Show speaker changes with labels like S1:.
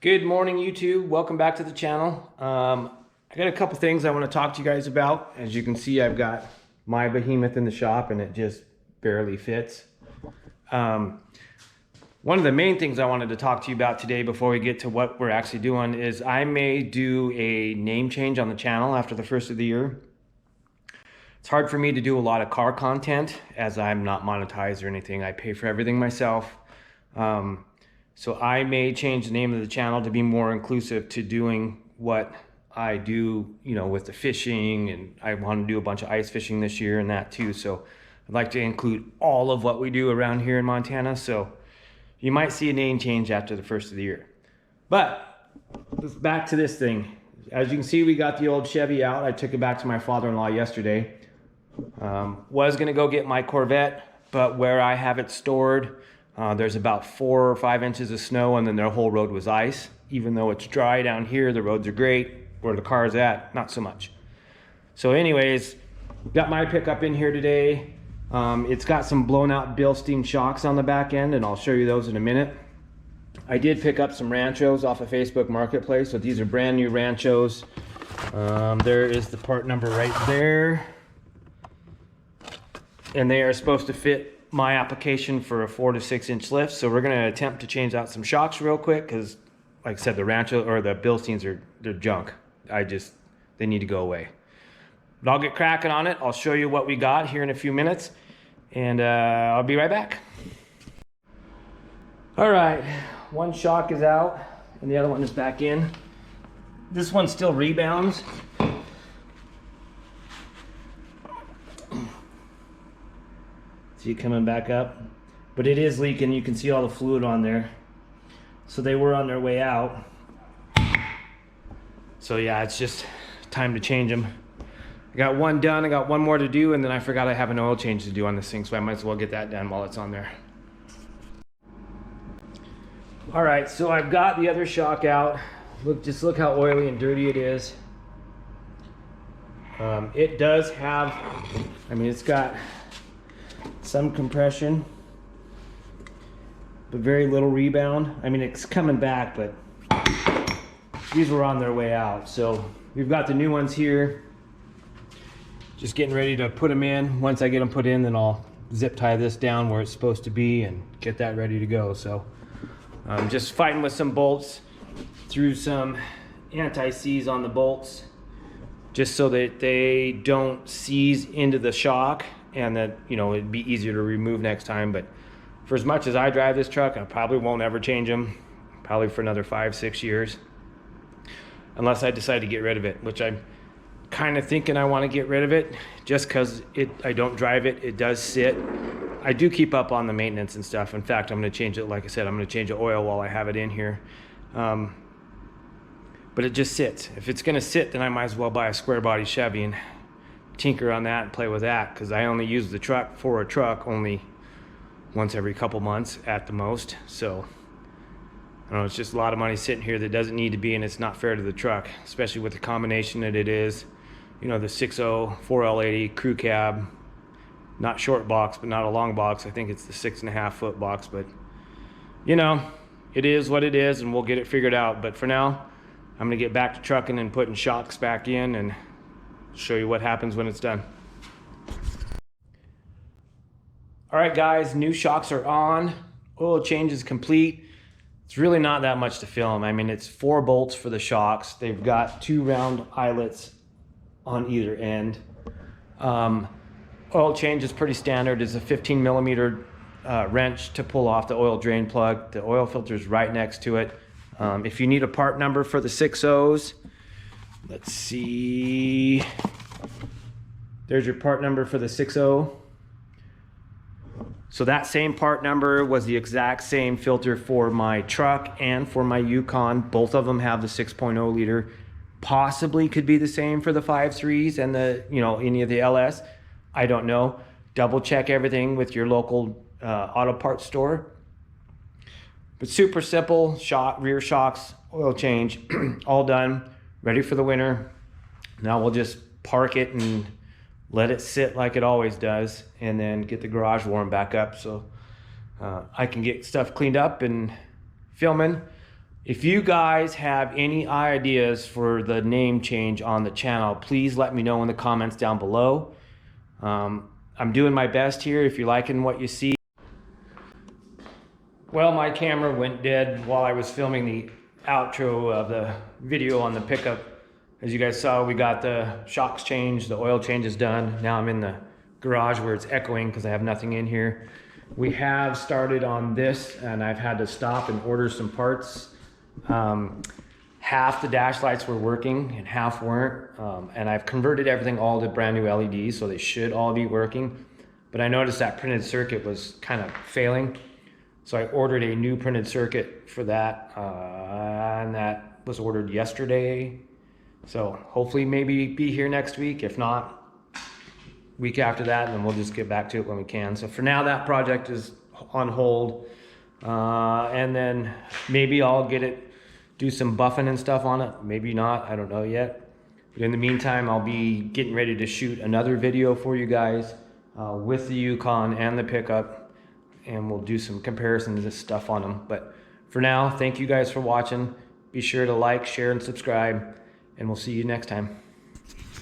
S1: Good morning, YouTube. Welcome back to the channel. I got a couple things I want to talk to you guys about. As you can see, I've got my behemoth in the shop and it just barely fits. One of the main things I wanted to talk to you about today before we get to what we're actually doing is I may do a name change on the channel after the first of the year. It's hard for me to do a lot of car content as I'm not monetized or anything. I pay for everything myself. So I may change the name of the channel to be more inclusive to doing what I do, you know, with the fishing, and I want to do a bunch of ice fishing this year and that too. So I'd like to include all of what we do around here in Montana. So you might see a name change after the first of the year. But back to this thing. As you can see, we got the old Chevy out. I took it back to my father-in-law yesterday. Was gonna go get my Corvette, but where I have it stored, there's about 4 or 5 inches of snow, and then their whole road was ice. Even though it's dry down here, the roads are great. Where the car's at, not so much. So anyways, got my pickup in here today. It's got some blown out Bilstein shocks on the back end, and I'll show you those in a minute. I did pick up some Ranchos off of Facebook Marketplace. So these are brand new Ranchos. There is the part number right there. And they are supposed to fit my application for a 4 to 6 inch lift. So we're gonna attempt to change out some shocks real quick, because like I said, the Rancho or the Bilsteins they're junk. They need to go away. But I'll get cracking on it. I'll show you what we got here in a few minutes, and I'll be right back. All right, one shock is out and the other one is back in. This one still rebounds. See it coming back up, but it is leaking. You can see all the fluid on there. So they were on their way out. So yeah, it's just time to change them. I got one done, I got one more to do, and then I forgot I have an oil change to do on this thing, so I might as well get that done while it's on there. All right, so I've got the other shock out. Just look how oily and dirty it is. It does have, I mean, it's got some compression, but very little rebound. I mean, it's coming back, but these were on their way out. So we've got the new ones here. Just getting ready to put them in. Once I get them put in, then I'll zip tie this down where it's supposed to be and get that ready to go. So I'm just fighting with some bolts, threw some anti-seize on the bolts just so that they don't seize into the shock, and that, you know, it'd be easier to remove next time. But for as much as I drive this truck, I probably won't ever change them, probably for another 5-6 years, unless I decide to get rid of it, which I'm kind of thinking I want to get rid of it just because I don't drive it. It does sit. I do keep up on the maintenance and stuff. In fact, I'm going to change it. Like I said, I'm going to change the oil while I have it in here. But it just sits. If it's going to sit, then I might as well buy a square body Chevy and tinker on that and play with that, because I only use the truck for a truck only once every couple months at the most. So I don't know, it's just a lot of money sitting here that doesn't need to be, and it's not fair to the truck, especially with the combination that it is. You know, the 6.0 4L80 crew cab, not short box, but not a long box. I think it's the 6.5 foot box, but you know, it is what it is, and we'll get it figured out. But for now, I'm gonna get back to trucking and putting shocks back in and show you what happens when it's done. All right, guys, new shocks are on. Oil change is complete. It's really not that much to film. I mean, it's 4 bolts for the shocks. They've got 2 round eyelets on either end. Oil change is pretty standard. It's a 15 millimeter wrench to pull off the oil drain plug. The oil filter is right next to it. If you need a part number for the 6.0s, let's see. There's your part number for the 6.0. So that same part number was the exact same filter for my truck and for my Yukon. Both of them have the 6.0 liter. Possibly could be the same for the 5.3s and the, you know, any of the LS. I don't know. Double check everything with your local auto parts store. But super simple. Rear shocks, oil change, all done, ready for the winter. Now we'll just park it and let it sit like it always does, and then get the garage warmed back up so I can get stuff cleaned up and filming. If you guys have any ideas for the name change on the channel, please let me know in the comments down below. I'm doing my best here if you're liking what you see. Well, my camera went dead while I was filming the outro of the video on the pickup. As you guys saw, we got the shocks changed, the oil change is done. Now I'm in the garage where it's echoing because I have nothing in here. We have started on this and I've had to stop and order some parts. Half the dash lights were working and half weren't. And I've converted everything all to brand new LEDs, so they should all be working. But I noticed that printed circuit was kind of failing. So I ordered a new printed circuit for that, and that was ordered yesterday. So hopefully maybe be here next week. If not, week after that, and then we'll just get back to it when we can. So for now, that project is on hold. And then maybe I'll do some buffing and stuff on it. Maybe not, I don't know yet. But in the meantime, I'll be getting ready to shoot another video for you guys with the Yukon and the pickup. And we'll do some comparisons and stuff on them. But for now, thank you guys for watching. Be sure to like, share, and subscribe. And we'll see you next time.